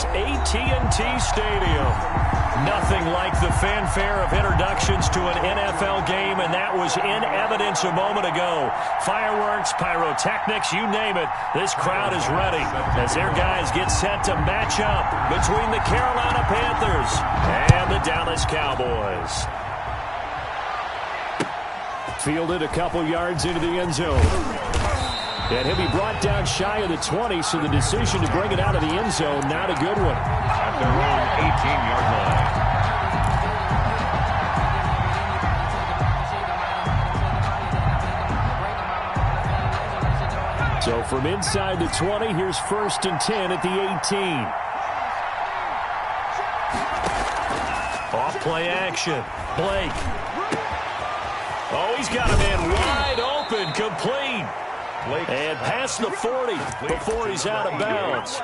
Dallas AT&T Stadium. Nothing like the fanfare of introductions to an NFL game, and that was in evidence a moment ago. Fireworks, pyrotechnics, you name it. This crowd is ready as their guys get set to match up between the Carolina Panthers and the Dallas Cowboys. Fielded a couple yards into the end zone. And he'll be brought down shy of the 20, so the decision to bring it out of the end zone, not a good one. At their own 18-yard line. So from inside the 20, here's 1st and 10 at the 18. Off play action. Blake. Oh, he's got a man wide open, complete. And past the 40 before he's out of bounds.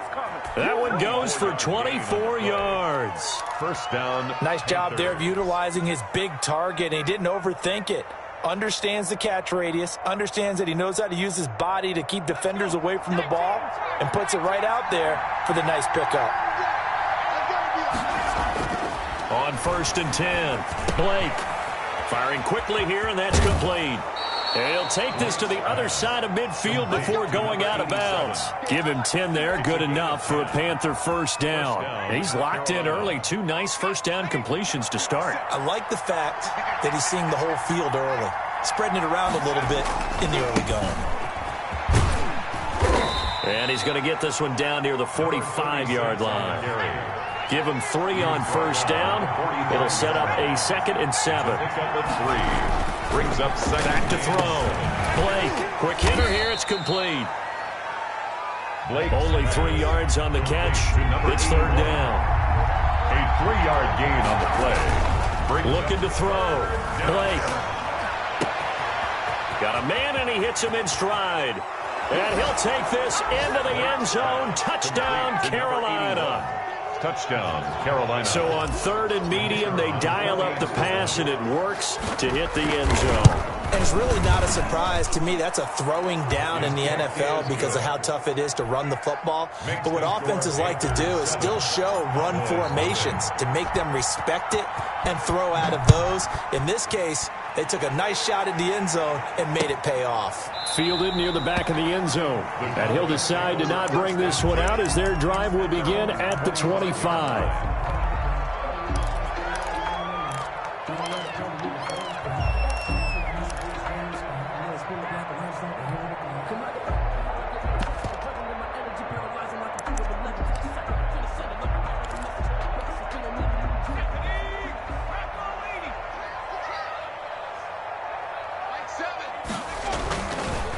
That one goes for 24 yards. First down. Nice job there of utilizing his big target. He didn't overthink it. Understands the catch radius. Understands that he knows how to use his body to keep defenders away from the ball. And puts it right out there for the nice pickup. On 1st and 10, Blake. Firing quickly here, and that's complete. And he'll take this to the other side of midfield before going out of bounds. Give him 10 there, good enough for a Panther first down. And he's locked in early. 2 nice first down completions to start. I like the fact that he's seeing the whole field early, spreading it around a little bit in the early going. And he's going to get this one down near the 45-yard line. Give him 3 on first down. It'll set up a 2nd and 7. Brings up second. Back to throw. Blake, quick hitter here. It's complete. Blake only 3 yards on the catch. It's 3rd down. A 3-yard gain on the play. Looking to throw. Blake. Got a man, and he hits him in stride. And he'll take this into the end zone. Touchdown, Carolina. Touchdown, Carolina. So on 3rd and medium, they dial up the pass, and it works to hit the end zone. And it's really not a surprise to me. That's a throwing down in the NFL because of how tough it is to run the football. But what offenses like to do is still show run formations to make them respect it and throw out of those. In this case, they took a nice shot at the end zone and made it pay off. Fielded near the back of the end zone. And he'll decide to not bring this one out as their drive will begin at the 25.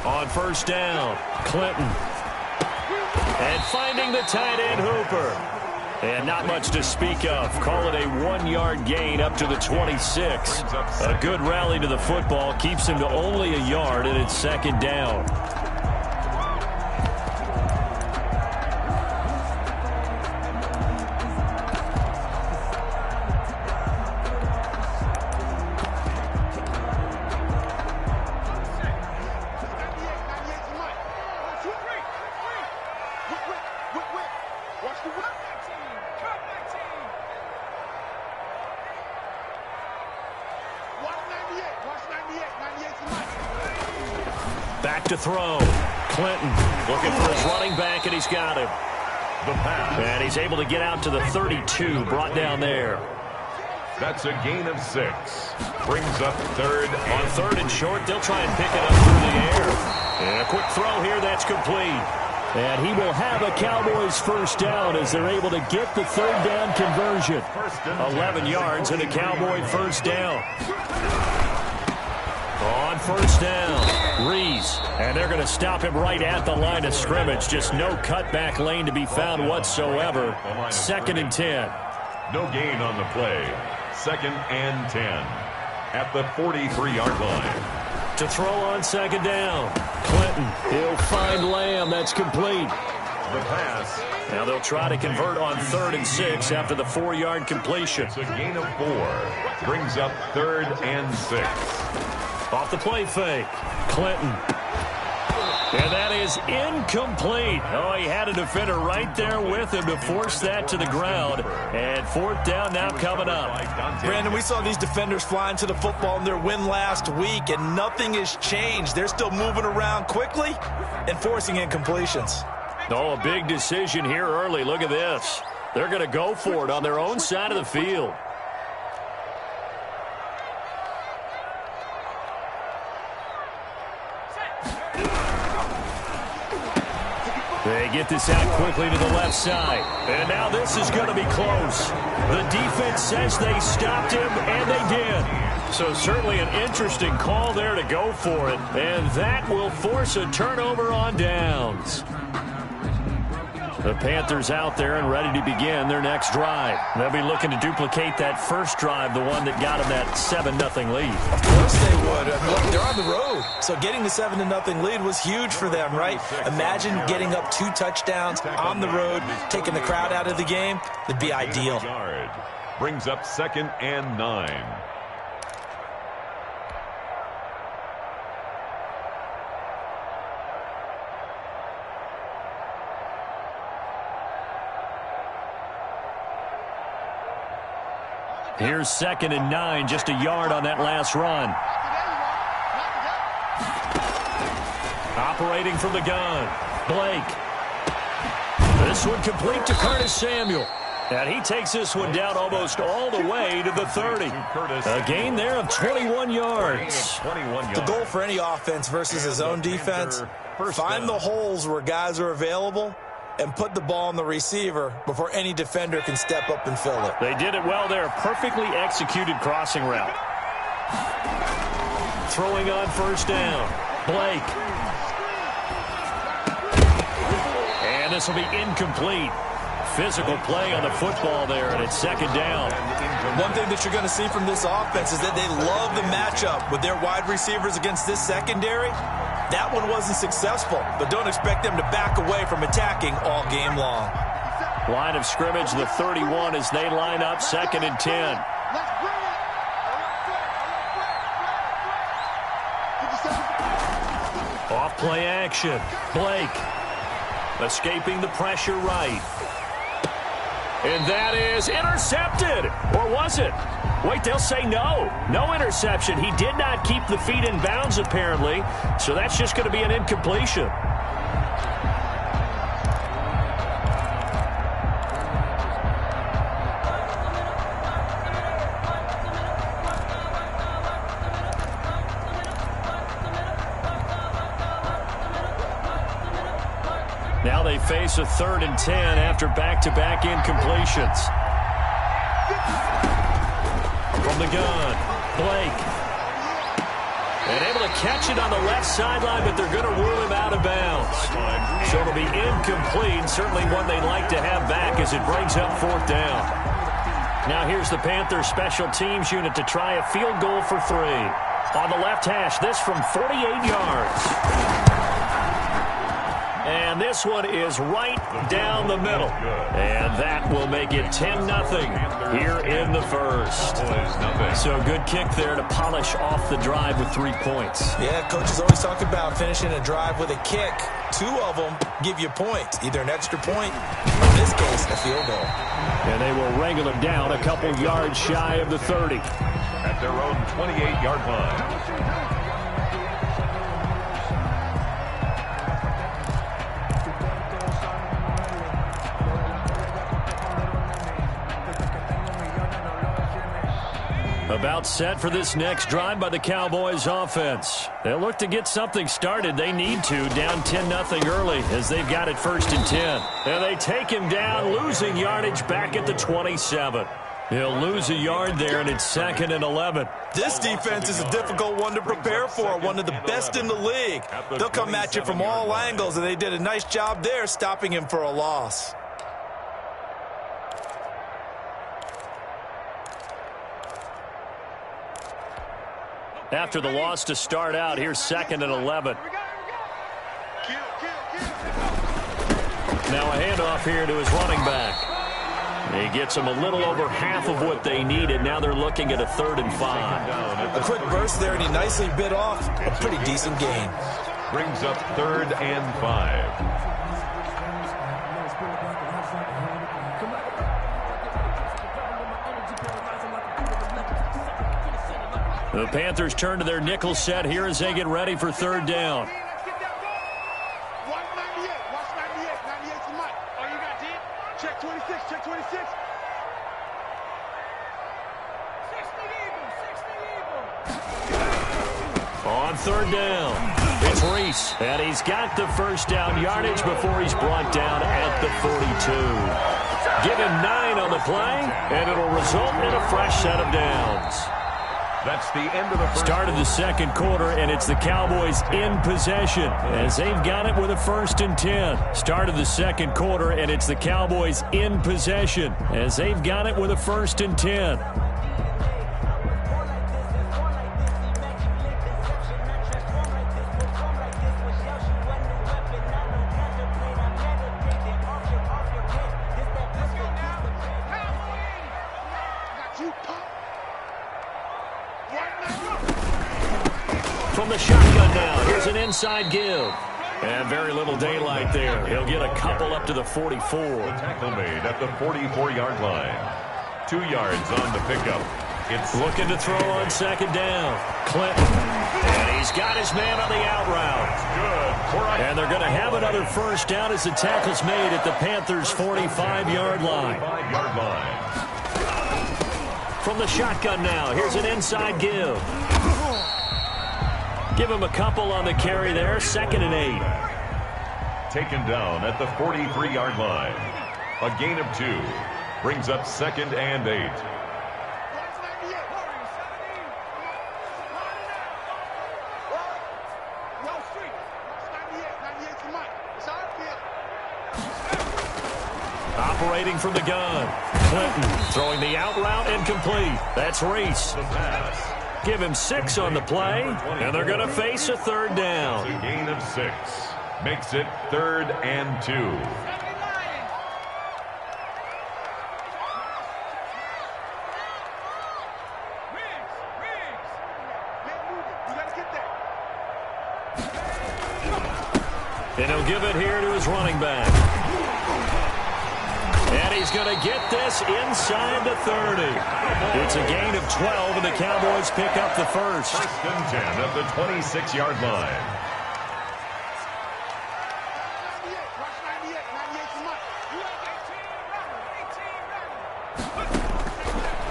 On first down, Clinton. And finding the tight end, Hooper. And not much to speak of. Call it a 1-yard gain up to the 26. A good rally to the football keeps him to only a yard, and it's 2nd down. Back to throw. Clinton looking for his running back, and he's got him. The pass. And he's able to get out to the 32, brought down there. That's a gain of 6. Brings up 3rd. On 3rd and short, they'll try and pick it up through the air. And a quick throw here, that's complete. And he will have a Cowboys first down as they're able to get the 3rd down conversion. 11 yards and a Cowboy first down. On first down, Reese. And they're going to stop him right at the line of scrimmage. Just no cutback lane to be found whatsoever. 2nd and 10. No gain on the play. 2nd and 10. At the 43-yard line. To throw on 2nd down. Clinton. He'll find Lamb. That's complete. The pass. Now they'll try to convert on 3rd and 6 after the 4-yard completion. It's a gain of 4. Brings up 3rd and 6. Off the play fake. Clinton. And that is incomplete. Oh, he had a defender right there with him to force that to the ground. And fourth down now coming up. Brandon, we saw these defenders flying to the football in their win last week, and nothing has changed. They're still moving around quickly and forcing incompletions. Oh, a big decision here early. Look at this. They're going to go for it on their own side of the field. They get this out quickly to the left side. And now this is going to be close. The defense says they stopped him, and they did. So certainly an interesting call there to go for it. And that will force a turnover on downs. The Panthers out there and ready to begin their next drive. They'll be looking to duplicate that first drive, the one that got them that 7-0 lead. Of course they would. Look, they're on the road. So getting the 7-0 lead was huge for them, right? Imagine getting up 2 touchdowns on the road, taking the crowd out of the game. It'd be ideal. Brings up 2nd and 9. Here's 2nd and 9, just a yard on that last run. Operating from the gun, Blake. This one complete to Curtis Samuel. And he takes this one down almost all the way to the 30. A gain there of 21 yards. The goal for any offense versus his own defense, find the holes where guys are available and put the ball on the receiver before any defender can step up and fill it. They did it well there. Perfectly executed crossing route. Throwing on first down. Blake. And this will be incomplete. Physical play on the football there, and it's 2nd down. One thing that you're going to see from this offense is that they love the matchup with their wide receivers against this secondary. That one wasn't successful, but don't expect them to back away from attacking all game long. Line of scrimmage, the 31 as they line up, 2nd and 10. Off play action. Blake escaping the pressure right. And that is intercepted. Or was it? Wait, they'll say no. No interception. He did not keep the feet in bounds, apparently. So that's just going to be an incompletion. Now they face a 3rd and 10 after back-to-back incompletions. From the gun, Blake. And able to catch it on the left sideline, but they're going to rule him out of bounds. So it'll be incomplete, certainly one they'd like to have back as it brings up 4th down. Now here's the Panthers special teams unit to try a field goal for 3. On the left hash, this from 48 yards. And this one is right down the middle. And that will make it 10-0 here in the first. So good kick there to polish off the drive with 3 points. Yeah, coaches always talk about finishing a drive with a kick. 2 of them give you points, either an extra point, or in this case, a field goal. And they will wrangle him down a couple yards shy of the 30. At their own 28-yard line. About set for this next drive by the Cowboys offense. They'll look to get something started. They need to, down 10-0 early as they've got it 1st and 10. And they take him down, losing yardage back at the 27. He'll lose a yard there, and it's 2nd and 11. This defense is a difficult one to prepare for, one of the best in the league. They'll come at you from all angles, and they did a nice job there stopping him for a loss. After the loss to start out, here's 2nd and 11. Now a handoff here to his running back. He gets them a little over half of what they needed. Now they're looking at a 3rd and 5. A quick burst there, and he nicely bit off a pretty decent gain. brings up 3rd and 5. The Panthers turn to their nickel set here as they get ready for 3rd down. Check 26, check 26. On 3rd down, it's Reese, and he's got the first down yardage before he's brought down at the 42. Give him 9 on the play, and it'll result in a fresh set of downs. That's the end of the first. Start of the second quarter, and it's the Cowboys in possession as they've got it with a 1st and 10. Start of the second quarter, and it's the Cowboys in possession as they've got it with a 1st and 10. From the shotgun now, here's an inside give. And very little daylight there. He'll get a couple up to the 44. Tackle made at the 44-yard line. 2 yards on the pickup. It's looking to throw on 2nd down. Clinton. And he's got his man on the out route. Good. And they're going to have another 1st down as the tackle's made at the Panthers' 45-yard line. From the shotgun now, here's an inside give. Give him a couple on the carry there, 2nd and 8. Taken down at the 43-yard line. A gain of 2. Brings up 2nd and 8. Operating from the gun. Clinton throwing the out route incomplete. That's Reese. The pass. Give him 6 on the play, and they're going to face a 3rd down. A gain of 6. Makes it 3rd and 2. And he'll give it here to his running back. And he's going to get this inside the 30. It's a gain of 12, and the Cowboys pick up the 1st. 1st and 10 at the 26-yard line.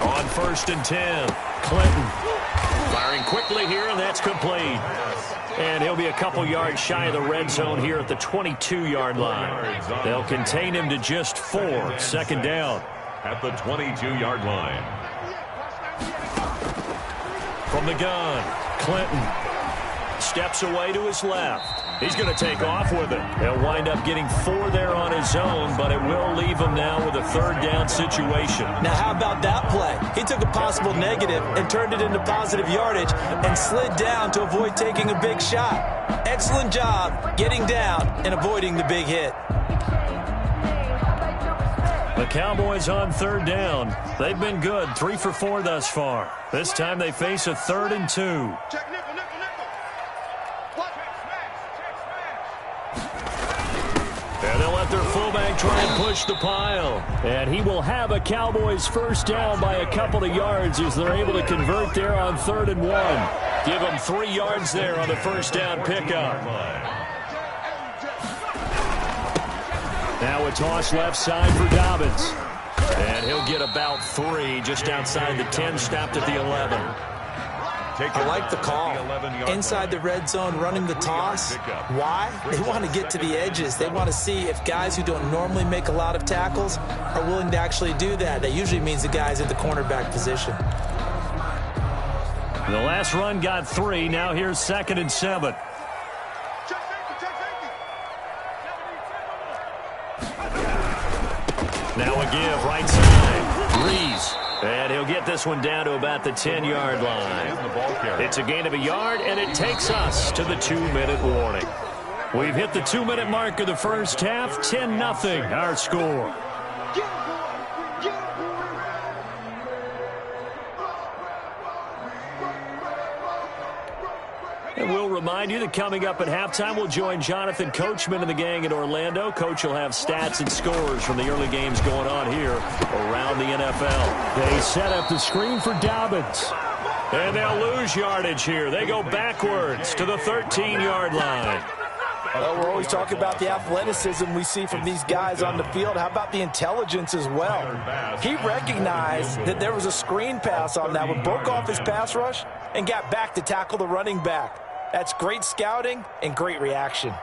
On 1st and 10, Clinton firing quickly here, and that's complete. And he'll be a couple yards shy of the red zone here at the 22-yard line. They'll contain him to just 4, 2nd down. At the 22-yard line. From the gun, Clinton steps away to his left. He's going to take off with it. He'll wind up getting 4 there on his own, but it will leave him now with a 3rd down situation. Now, how about that play? He took a possible negative and turned it into positive yardage and slid down to avoid taking a big shot. Excellent job getting down and avoiding the big hit. The Cowboys on 3rd down. They've been good, 3 for 4 thus far. This time they face a 3rd and 2. Check nickel, nickel, nickel. What? And they'll let their fullback try and push the pile. And he will have a Cowboys 1st down by a couple of yards as they're able to convert there on 3rd and 1. Give him 3 yards there on the 1st down pickup. Now a toss left side for Dobbins. And he'll get about 3 just outside the 10, stopped at the 11. I like the call. Inside the red zone, running the toss. Why? They want to get to the edges. They want to see if guys who don't normally make a lot of tackles are willing to actually do that. That usually means the guys in the cornerback position. The last run got 3. Now here's 2nd and 7. Now a give right side. Reese. And he'll get this one down to about the 10-yard line. It's a gain of a yard, and it takes us to the 2-minute warning. We've hit the 2-minute mark of the first half. 10-0 our score. And we'll remind remind you that coming up at halftime, we'll join Jonathan Coachman and the gang in Orlando. Coach will have stats and scores from the early games going on here around the NFL. They set up the screen for Dobbins. And they'll lose yardage here. They go backwards to the 13-yard line. Well, we're always talking about the athleticism we see from these guys on the field. How about the intelligence as well? He recognized that there was a screen pass on that one, broke off his pass rush, and got back to tackle the running back. That's great scouting and great reaction.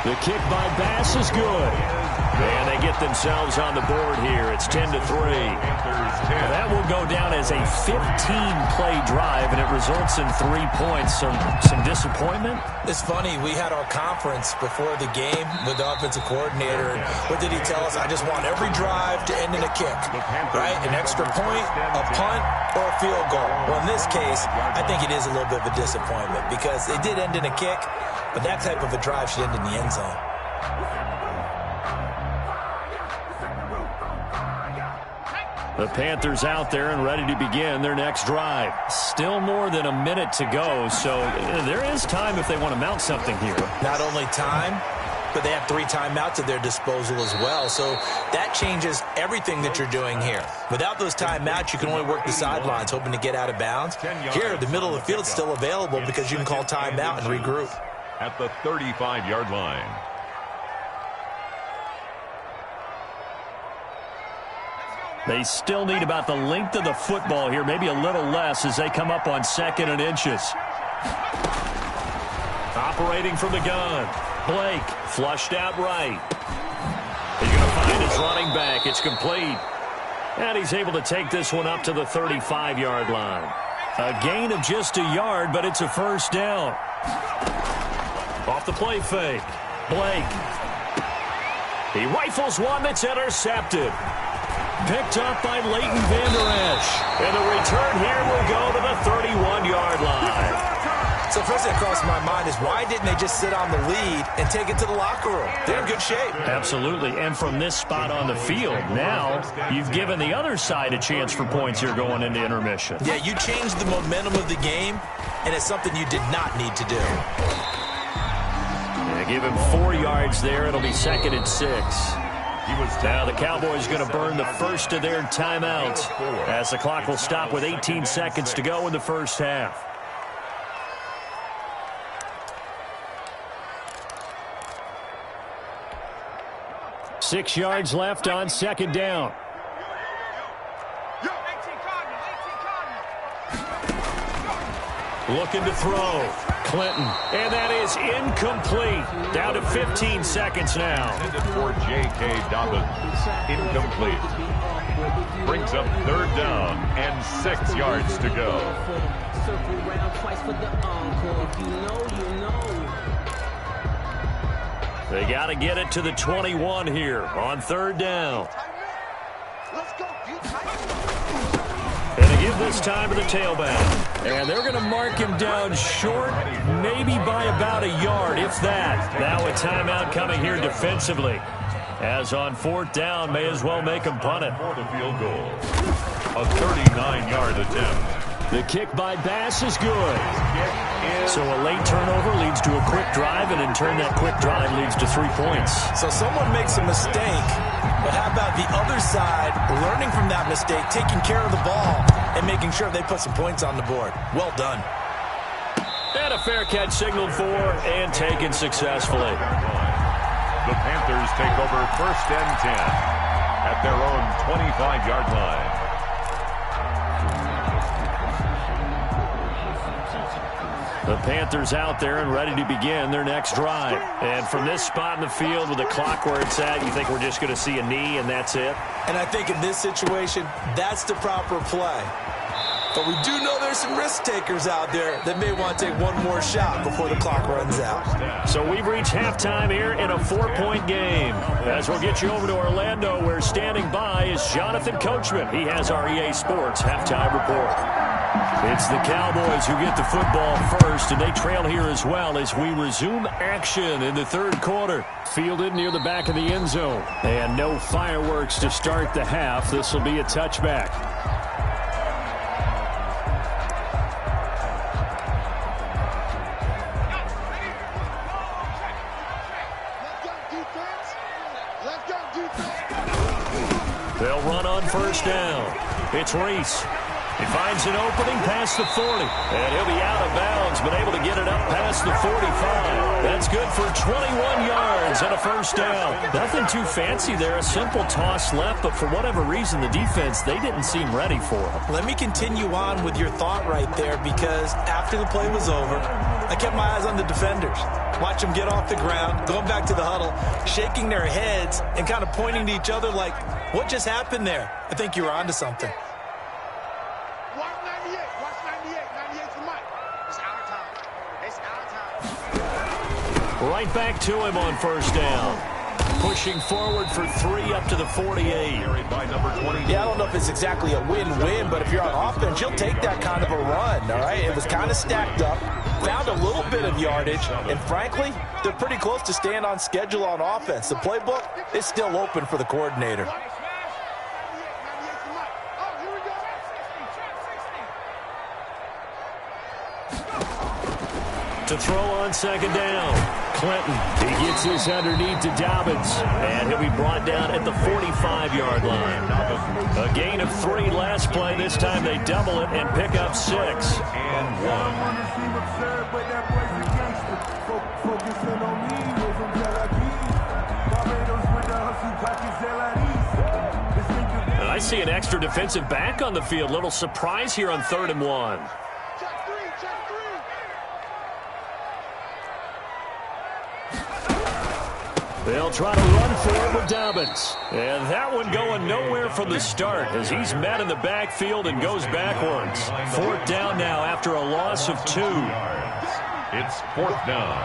The kick by Bass is good. And they get themselves on the board here. It's 10-3. That will go down as a 15-play drive, and it results in 3 points. Some disappointment? It's funny. We had our conference before the game with the offensive coordinator. And what did he tell us? I just want every drive to end in a kick, right? An extra point, a punt, or a field goal. Well, in this case, I think it is a little bit of a disappointment because it did end in a kick, but that type of a drive should end in the end zone. The Panthers out there and ready to begin their next drive. Still more than a minute to go, so there is time if they want to mount something here. Not only time, but they have 3 timeouts at their disposal as well, so that changes everything that you're doing here. Without those timeouts, you can only work the sidelines, hoping to get out of bounds. Here, the middle of the field is still available because you can call timeout and regroup. At the 35-yard line. They still need about the length of the football here, maybe a little less as they come up on 2nd and inches. Operating from the gun. Blake flushed out right. He's going to find his running back. It's complete. And he's able to take this one up to the 35-yard line. A gain of just a yard, but it's a first down. Off the play fake. Blake. He rifles one that's intercepted. Picked up by Leighton Vander Esch. And the return here will go to the 31-yard line. So first thing that crossed my mind is why didn't they just sit on the lead and take it to the locker room? They're in good shape. Absolutely. And from this spot on the field, now you've given the other side a chance for points here going into intermission. Yeah, you changed the momentum of the game, and it's something you did not need to do. Yeah, give him 4 yards there. It'll be 2nd and 6. Now the Cowboys going to burn the first of their timeouts as the clock will stop with 18 seconds to go in the first half. Six yards left on 2nd down. Looking to throw. Clinton. And that is incomplete. Down to 15 seconds now. For J.K. Dobbins. Incomplete. Brings up 3rd down and 6 yards to go. They got to get it to the 21 here on 3rd down. And they give this time to the tailback. And they're going to mark him down short, maybe by about a yard, if that. Now a timeout coming here defensively. As on 4th down, may as well make him punt it. For the field goal. A 39-yard attempt. The kick by Bass is good. So a late turnover leads to a quick drive, and in turn that quick drive leads to 3 points. So someone makes a mistake, but how about the other side learning from that mistake, taking care of the ball, and making sure they put some points on the board? Well done. And a fair catch signaled for and taken successfully. The Panthers take over 1st and 10 at their own 25-yard line. The Panthers out there and ready to begin their next drive. And from this spot in the field with the clock where it's at, you think we're just going to see a knee and that's it? And I think in this situation, that's the proper play. But we do know there's some risk takers out there that may want to take one more shot before the clock runs out. So we've reached halftime here in a 4-point game. As we'll get you over to Orlando, where standing by is Jonathan Coachman. He has our EA Sports halftime report. It's the Cowboys who get the football first, and they trail here as well as we resume action in the third quarter. Fielded near the back of the end zone. And no fireworks to start the half. This will be a touchback. They'll run on first down. It's Reese. He finds an opening past the 40. And he'll be out of bounds, but able to get it up past the 45. That's good for 21 yards and a first down. Nothing too fancy there. A simple toss left, but for whatever reason, the defense, they didn't seem ready for it. Let me continue on with your thought right there, because after the play was over, I kept my eyes on the defenders. Watch them get off the ground, going back to the huddle, shaking their heads and kind of pointing to each other like, what just happened there? I think you were onto something. Watch 98. Watch 98. 98's the mic. It's our time. It's our time. Right back to him on first down. Pushing forward for 3 up to the 48. By number 20. Yeah, I don't know if it's exactly a win-win, but if you're on offense, you'll take that kind of a run, all right? It was kind of stacked up, found a little bit of yardage, and frankly, they're pretty close to staying on schedule on offense. The playbook is still open for the coordinator. 98's the mic. Oh, here we go. To throw on second down. Clinton, he gets this underneath to Dobbins, and he'll be brought down at the 45-yard line. A gain of 3 last play. This time they double it and pick up 6. And 1. And I see an extra defensive back on the field. Little surprise here on 3rd and 1. Check 3. Check 3. They'll try to run for it with Dobbins. And that one going nowhere from the start as he's met in the backfield and goes backwards. 4th down now after a loss of 2. It's 4th down.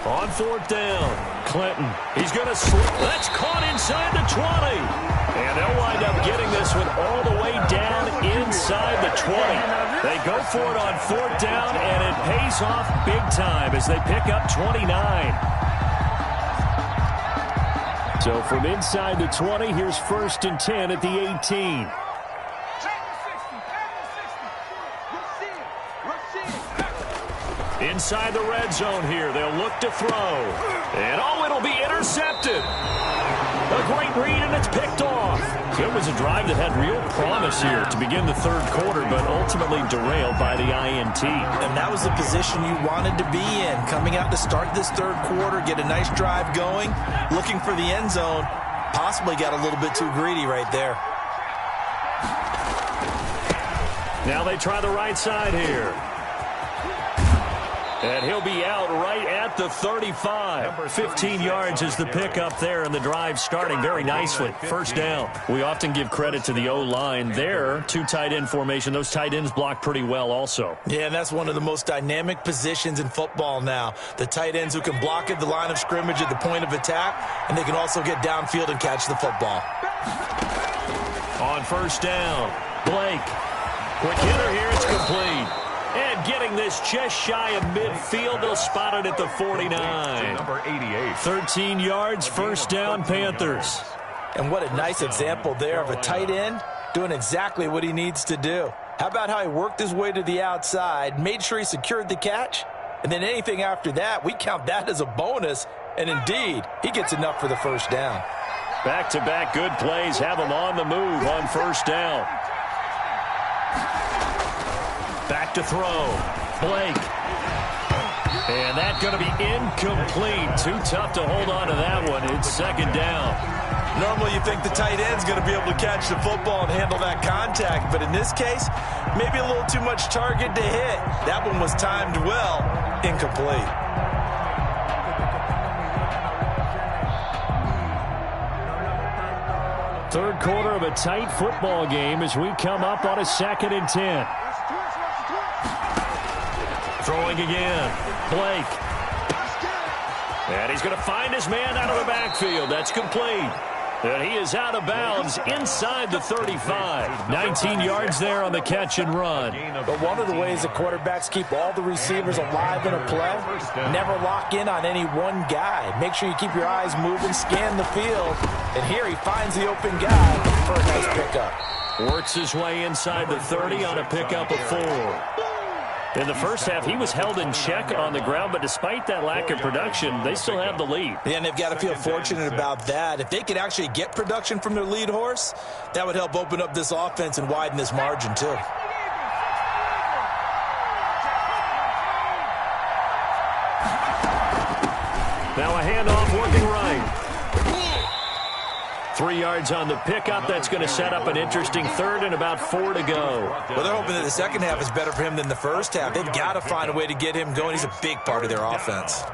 On 4th down, Clinton. He's going to slip. That's caught inside the 20. And they'll wind up getting this one all the way down inside the 20. They go for it on 4th down, and it pays off big time as they pick up 29. So from inside the 20, here's 1st and 10 at the 18. Inside the red zone here. They'll look to throw. And, oh, it'll be intercepted. A great read, and it's picked off. So it was a drive that had real promise here to begin the 3rd quarter, but ultimately derailed by the INT. And that was the position you wanted to be in. Coming out to start this 3rd quarter, get a nice drive going, looking for the end zone. Possibly got a little bit too greedy right there. Now they try the right side here. And he'll be out right at the 35. 15 yards is the pickup there, and the drive starting very nicely. 1st down. We often give credit to the O-line there. 2 tight end formation. Those tight ends block pretty well also. Yeah, and that's one of the most dynamic positions in football now. The tight ends who can block at the line of scrimmage at the point of attack, and they can also get downfield and catch the football. On 1st down, Blake. Quick hitter here. It's complete. And getting this just shy of midfield, they'll spot it at the 49. Number 88. 13 yards, 1st down, Panthers. And what a nice example there of a tight end doing exactly what he needs to do. How about how he worked his way to the outside, made sure he secured the catch, and then anything after that, we count that as a bonus. And indeed, he gets enough for the 1st down. Back-to-back good plays have him on the move on 1st down. Back to throw. Blake. And that's going to be incomplete. Too tough to hold on to that one. It's 2nd down. Normally you think the tight end's going to be able to catch the football and handle that contact, but in this case, maybe a little too much target to hit. That one was timed well. Incomplete. Third quarter of a tight football game as we come up on a 2nd and 10. Throwing again. Blake. And he's going to find his man out of the backfield. That's complete. And he is out of bounds inside the 35. 19 yards there on the catch and run. But one of the ways the quarterbacks keep all the receivers alive in a play, never lock in on any one guy. Make sure you keep your eyes moving, scan the field. And here he finds the open guy for a nice pickup. Works his way inside the 30 on a pickup of 4. In the first half, he was held in check on the ground, but despite that lack of production, they still have the lead. Yeah, and they've got to feel fortunate about that. If they could actually get production from their lead horse, that would help open up this offense and widen this margin, too. Now a handoff working right. 3 yards on the pickup. That's going to set up an interesting third and about 4 to go. Well, they're hoping that the second half is better for him than the first half. They've got to find a way to get him going. He's a big part of their offense.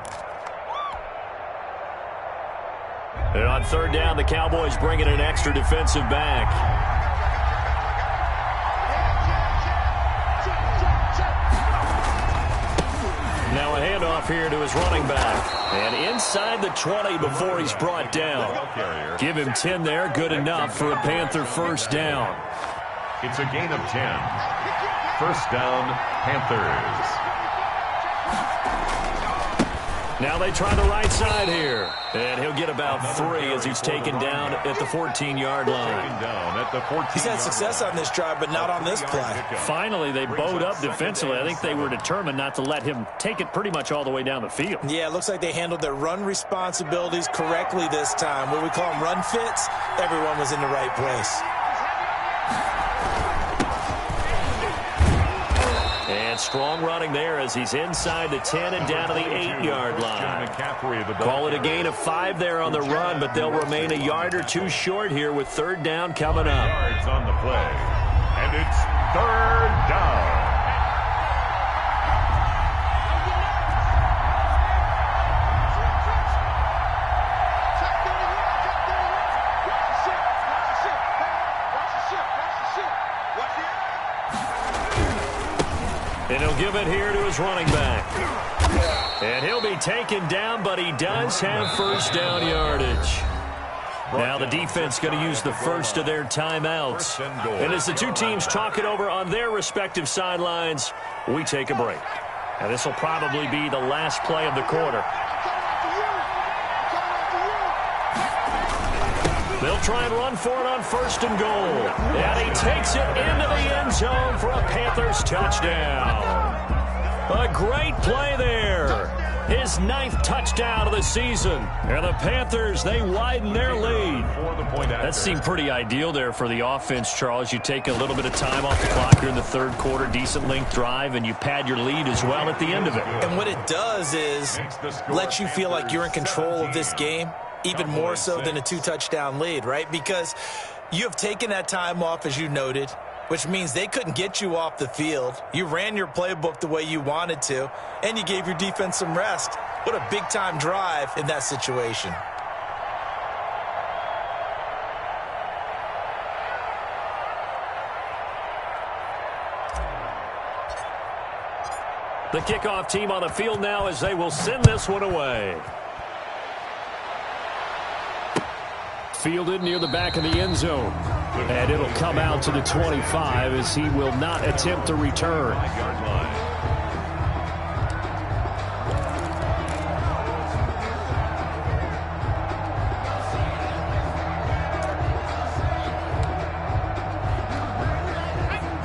And on third down, the Cowboys bring in an extra defensive back. Now a handoff here to his running back. And inside the 20 before he's brought down. Give him 10 there. Good enough for a Panther first down. It's a gain of 10. First down, Panthers. Now they try the right side here. And he'll get about 3 as he's taken down at the 14-yard line. He's had success on this drive, but not on this play. Finally, they bowed up defensively. I think they were determined not to let him take it pretty much all the way down the field. Yeah, it looks like they handled their run responsibilities correctly this time. What we call them run fits, everyone was in the right place. And strong running there as he's inside the 10 and down to the 8-yard line. Call it a gain of 5 there on the run, but they'll remain a yard or 2 short here with third down coming up. Yards on the play. And it's third down. And he'll give it here to his running back. And he'll be taken down, but he does have first down yardage. Now the defense going to use the first of their timeouts. And as the two teams talk it over on their respective sidelines, we take a break. Now this will probably be the last play of the quarter. They'll try and run for it on first and goal. And he takes it into the end zone for a Panthers touchdown. A great play there. His 9th touchdown of the season. And the Panthers, they widen their lead. That seemed pretty ideal there for the offense, Charles. You take a little bit of time off the clock here in the third quarter, decent length drive, and you pad your lead as well at the end of it. And what it does is let you feel like you're in control of this game. Even more so than a 2-touchdown lead, right? Because you have taken that time off, as you noted, which means they couldn't get you off the field. You ran your playbook the way you wanted to, and you gave your defense some rest. What a big-time drive in that situation. The kickoff team on the field now as they will send this one away. Fielded near the back of the end zone. And it'll come out to the 25 as he will not attempt to return.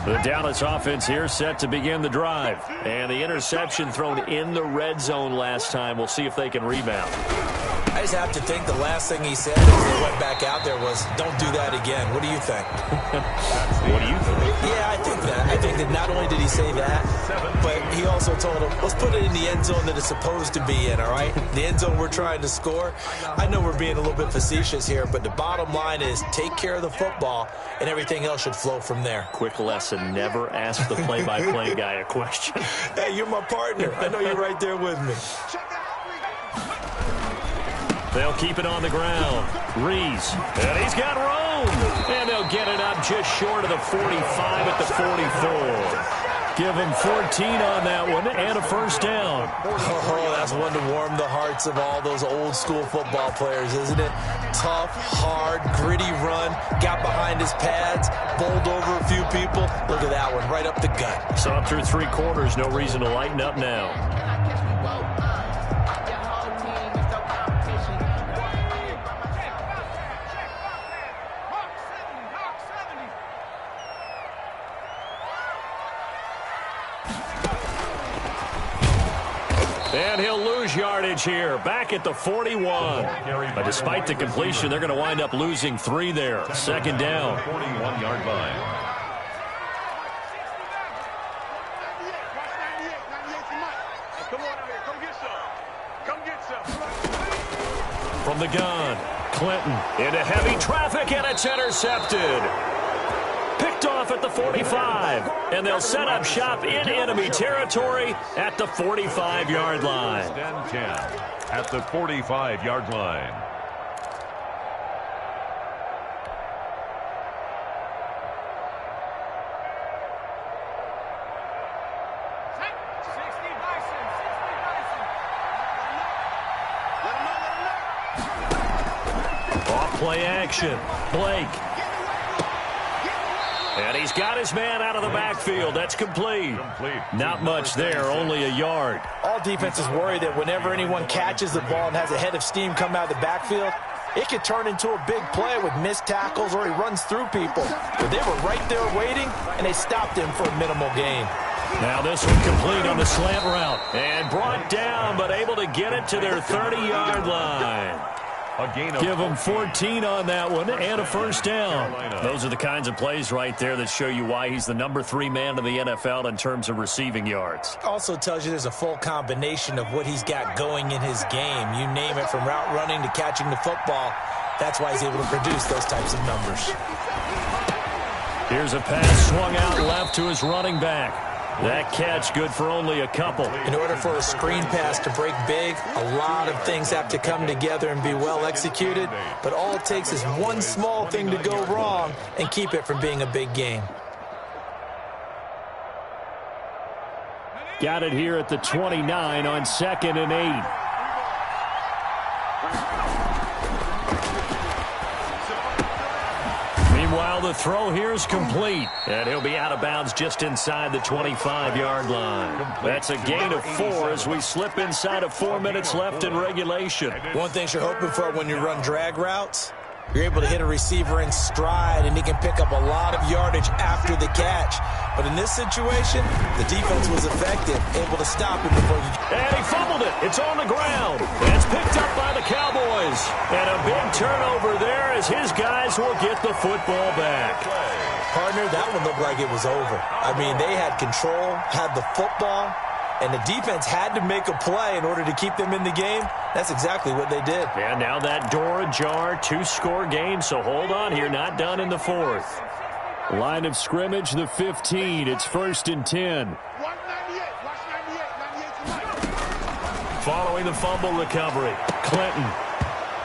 The Dallas offense here set to begin the drive. And the interception thrown in the red zone last time. We'll see if they can rebound. I just have to think the last thing he said as they went back out there was, don't do that again. What do you think? What do you think? Yeah, I think that. I think that not only did he say that, but he also told him, let's put it in the end zone that it's supposed to be in, all right? The end zone we're trying to score. I know we're being a little bit facetious here, but the bottom line is take care of the football, and everything else should flow from there. Quick lesson, never ask the play-by-play guy a question. Hey, you're my partner. I know you're right there with me. They'll keep it on the ground. Rees. And he's got room. And they'll get it up just short of the 45 at the 44. Give them 14 on that one and a first down. Oh, that's one to warm the hearts of all those old school football players, isn't it? Tough, hard, gritty run. Got behind his pads, bowled over a few people. Look at that one, right up the gut. So up through 3 quarters, no reason to lighten up now. And he'll lose yardage here, back at the 41. But despite the completion, they're going to wind up losing 3 there. Second down. 41-yard line. Come on out here. Come get some. Come get some. From the gun, Clinton into heavy traffic, and it's intercepted. Picked off at the 45, and they'll set up shop in enemy territory at the 45-yard line. And 10 at the 45-yard line. Off play action, Blake. And he's got his man out of the backfield. That's complete. Not much there, only a yard. All defenses worry that whenever anyone catches the ball and has a head of steam come out of the backfield, it could turn into a big play with missed tackles or he runs through people. But they were right there waiting, and they stopped him for a minimal gain. Now this one complete on the slant route. And brought down, but able to get it to their 30-yard line. Give them 14 on that one and a first down. Those are the kinds of plays right there that show you why he's the number 3 man in the NFL in terms of receiving yards. Also tells you there's a full combination of what he's got going in his game. You name it, from route running to catching the football. That's why he's able to produce those types of numbers. Here's a pass swung out left to his running back. That catch good for only a couple. In order for a screen pass to break big, a lot of things have to come together and be well executed. But all it takes is one small thing to go wrong and keep it from being a big game. Got it here at the 29 on 2nd and 8. Meanwhile, the throw here is complete, and he'll be out of bounds just inside the 25-yard line. That's a gain of 4 as we slip inside of 4 minutes left in regulation. One thing you're hoping for when you run drag routes, you're able to hit a receiver in stride, and he can pick up a lot of yardage after the catch. But in this situation, the defense was effective, able to stop him before you... And he fumbled it. It's on the ground. And it's picked up by the Cowboys. And a big turnover there as his guys will get the football back. Partner, that one looked like it was over. I mean, they had control, had the football, and the defense had to make a play in order to keep them in the game. That's exactly what they did. And now that door ajar, 2-score game, so hold on here, not done in the 4th. Line of scrimmage, the 15. It's 1st and 10. Following the fumble recovery, Clinton.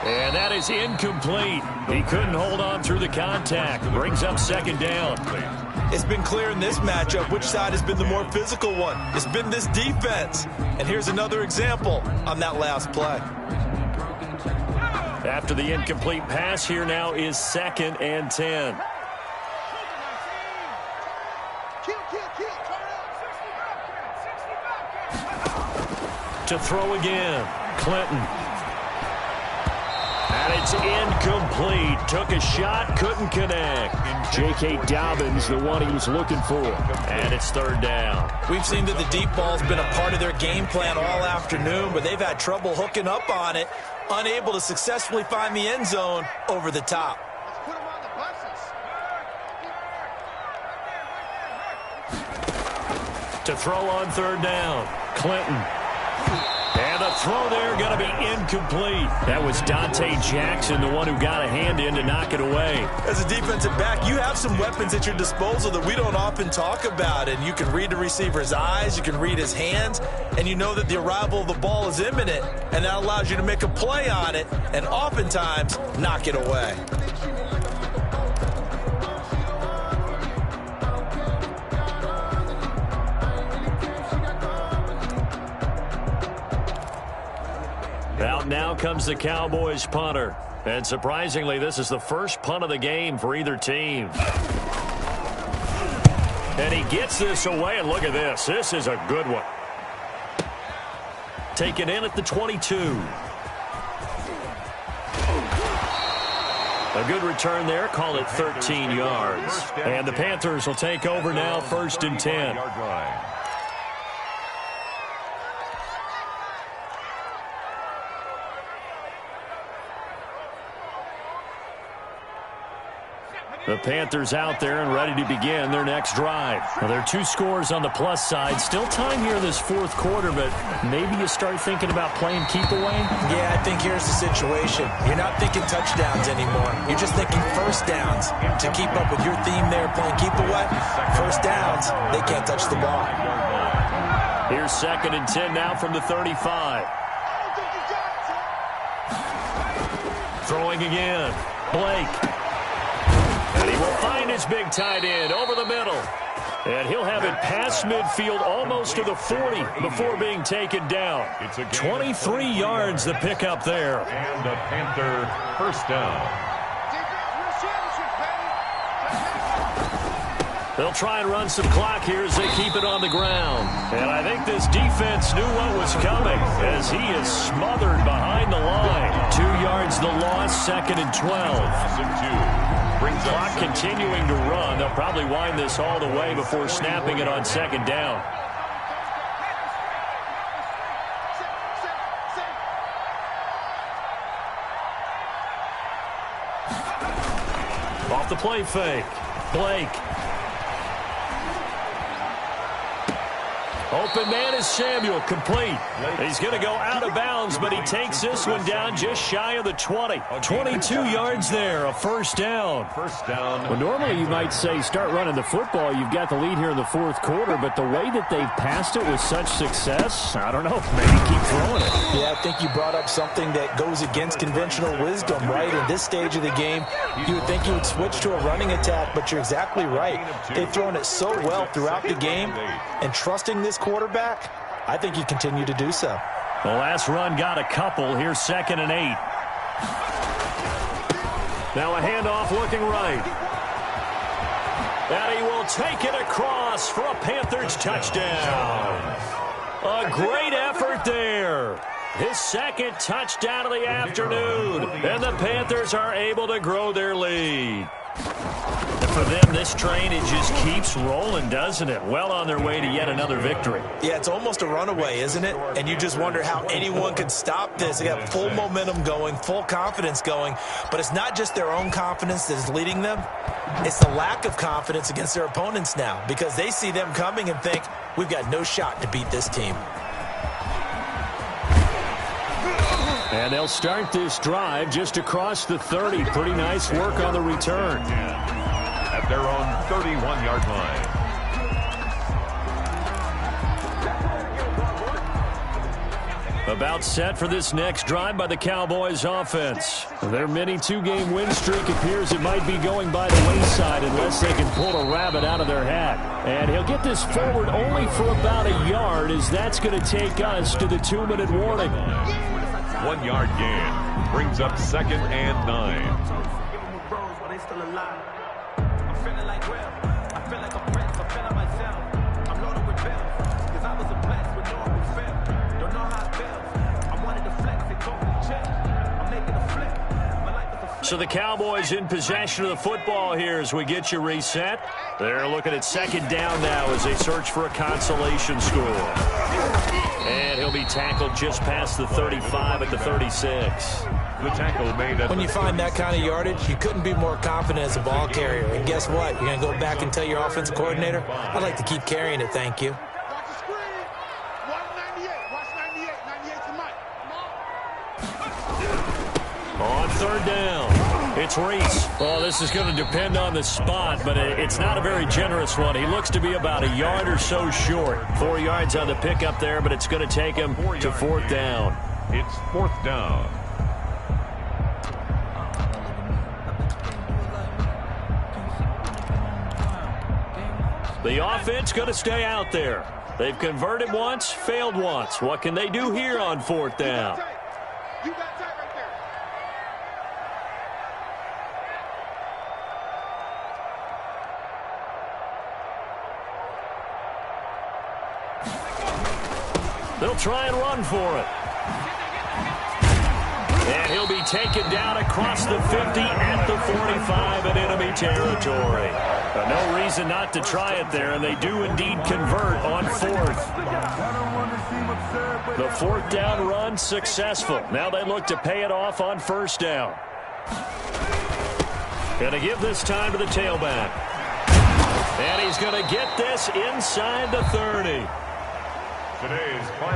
And that is incomplete. He couldn't hold on through the contact. Brings up 2nd down. It's been clear in this matchup which side has been the more physical one. It's been this defense. And here's another example on that last play. After the incomplete pass, here now is 2nd and 10. To throw again, Clinton. And it's incomplete. Took a shot, couldn't connect. J.K. Dobbins, the one he was looking for. And it's 3rd down. We've seen that the deep ball's been a part of their game plan all afternoon, but they've had trouble hooking up on it, unable to successfully find the end zone over the top. To throw on 3rd down, Clinton. And the throw there going to be incomplete. That was Dante Jackson, the one who got a hand in to knock it away. As a defensive back, you have some weapons at your disposal that we don't often talk about. And you can read the receiver's eyes, you can read his hands, and you know that the arrival of the ball is imminent. And that allows you to make a play on it and oftentimes knock it away. Out now comes the Cowboys punter. And surprisingly, this is the first punt of the game for either team. And he gets this away, and look at this. This is a good one. Taken in at the 22. A good return there. Call it 13 yards. And the Panthers will take over now, 1st and 10. The Panthers out there and ready to begin their next drive. Well, there are 2 scores on the plus side. Still time here this 4th quarter, but maybe you start thinking about playing keep away? Yeah, I think here's the situation. You're not thinking touchdowns anymore. You're just thinking first downs. To keep up with your theme there, playing keep away, first downs, they can't touch the ball. Here's 2nd and 10 now from the 35. Throwing again. Blake. And he will find his big tight end over the middle. And he'll have it past midfield almost to the 40 before being taken down. 23 yards the pickup there. And a Panther first down. They'll try and run some clock here as they keep it on the ground. And I think this defense knew what was coming as he is smothered behind the line. 2 yards the loss, 2nd and 12. Clock continuing to run. They'll probably wind this all the way before snapping it on 2nd down. Off the play fake. Blake. Open man is Samuel, complete. He's going to go out of bounds, but he takes this one down just shy of the 20. 22 yards there, a first down. Well, normally you might say start running the football. You've got the lead here in the 4th quarter, but the way that they've passed it with such success, I don't know, maybe keep throwing it. Yeah, I think you brought up something that goes against conventional wisdom, right? In this stage of the game, you would think you would switch to a running attack, but you're exactly right. They've thrown it so well throughout the game, and trusting this quarterback, I think you continue to do so. The last run got a couple. Here's 2nd and 8. Now a handoff looking right. And he will take it across for a Panthers touchdown. A great effort there. His 2nd touchdown of the afternoon. And the Panthers are able to grow their lead. For them, this train, it just keeps rolling, doesn't it? Well on their way to yet another victory. Yeah, it's almost a runaway, isn't it? And you just wonder how anyone could stop this. They got full momentum going, full confidence going. But it's not just their own confidence that is leading them. It's the lack of confidence against their opponents now because they see them coming and think, we've got no shot to beat this team. And they'll start this drive just across the 30. Pretty nice work on the return. At their own 31-yard line. About set for this next drive by the Cowboys offense. Their mini 2-game win streak appears it might be going by the wayside unless they can pull a rabbit out of their hat. And he'll get this forward only for about a yard as that's going to take us to the 2-minute warning. 1-yard gain brings up 2nd and 9. So the Cowboys in possession of the football here as we get you reset. They're looking at 2nd down now as they search for a consolation score. And he'll be tackled just past the 35 at the 36. The tackle made at when you find that kind of yardage, you couldn't be more confident as a ball carrier. And guess what? You're going to go back and tell your offensive coordinator, I'd like to keep carrying it, thank you. Watch the screen. Watch 98. Watch 98. 98 to Mike. On 3rd down, it's Reese. Well, this is going to depend on the spot, but it's not a very generous one. He looks to be about a yard or so short. 4 yards on the pickup there, but it's going to take him to 4th down. It's 4th down. The offense going to stay out there. They've converted once, failed once. What can they do here on 4th down? You got tight right there. They'll try and run for it. And he'll be taken down across the 50 at the 45 in enemy territory. No reason not to try it there, and they do indeed convert on fourth. The fourth down run successful. Now they look to pay it off on first down. Going to give this time to the tailback. And he's going to get this inside the 30.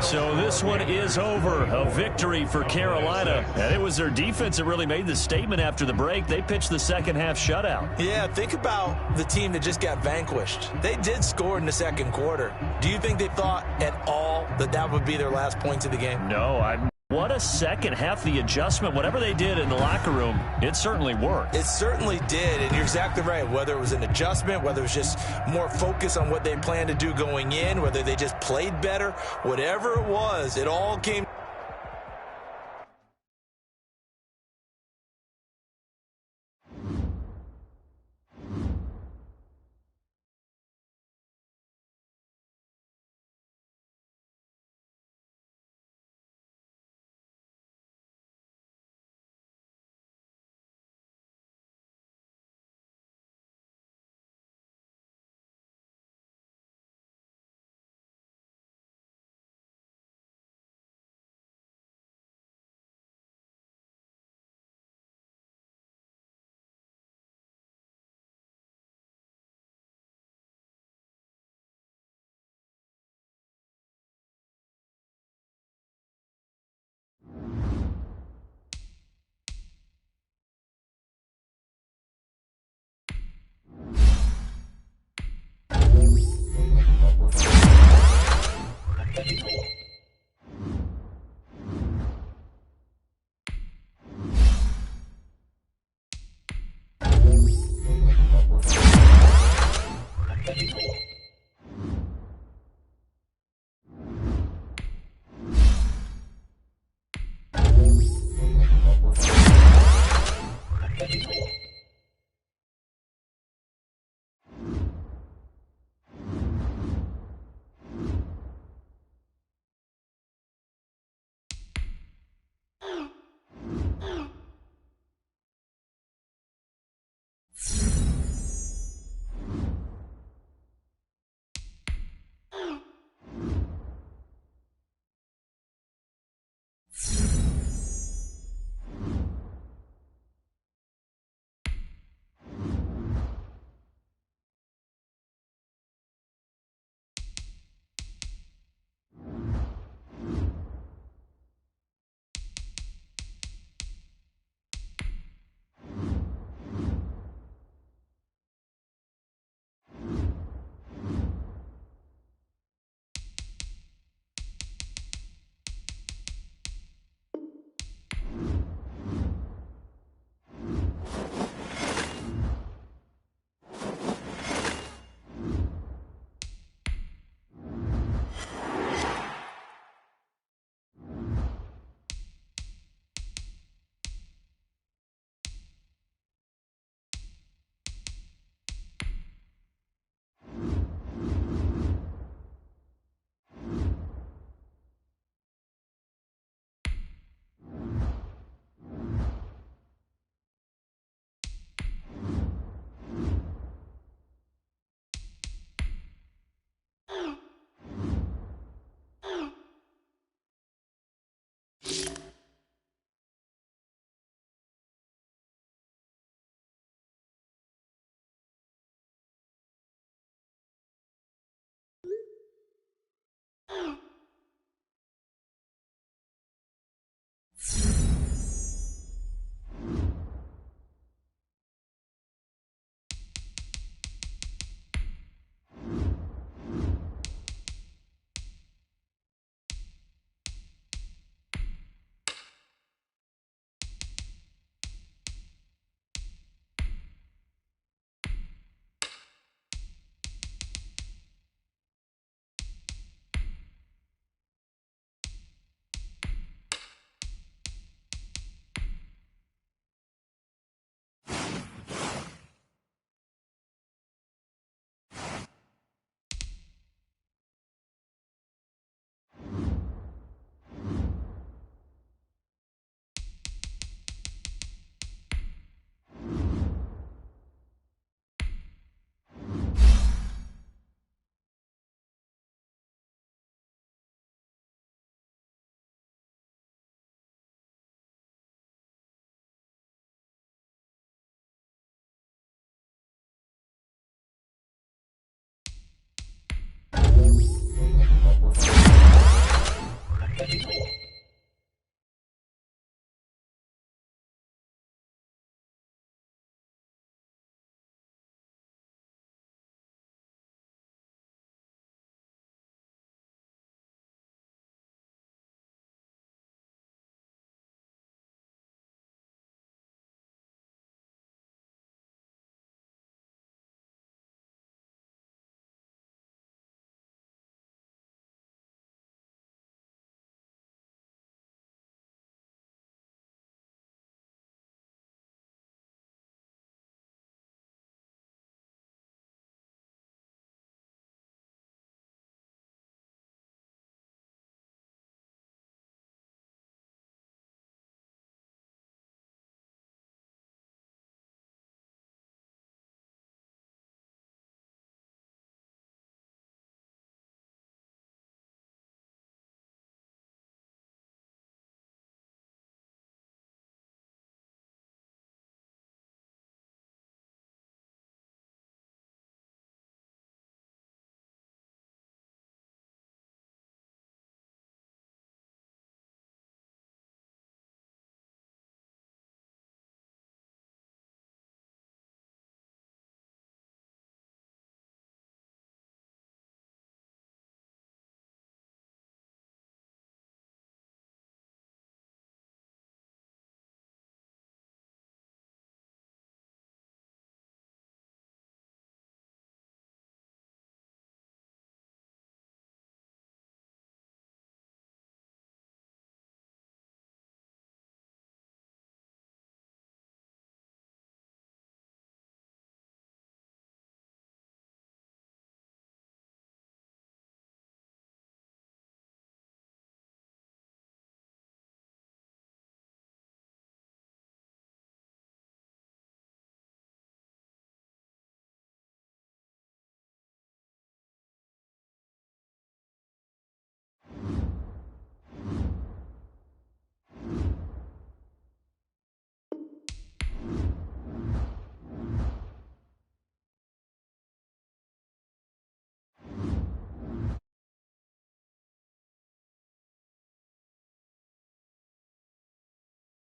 So this one is over. A victory for Carolina. And it was their defense that really made the statement after the break. They pitched the second half shutout. Yeah, think about the team that just got vanquished. They did score in the second quarter. Do you think they thought at all that that would be their last points of the game? No, what a second half. The adjustment, whatever they did in the locker room, it certainly worked. It certainly did, and you're exactly right. Whether it was an adjustment, whether it was just more focus on what they planned to do going in, whether they just played better, whatever it was, it all came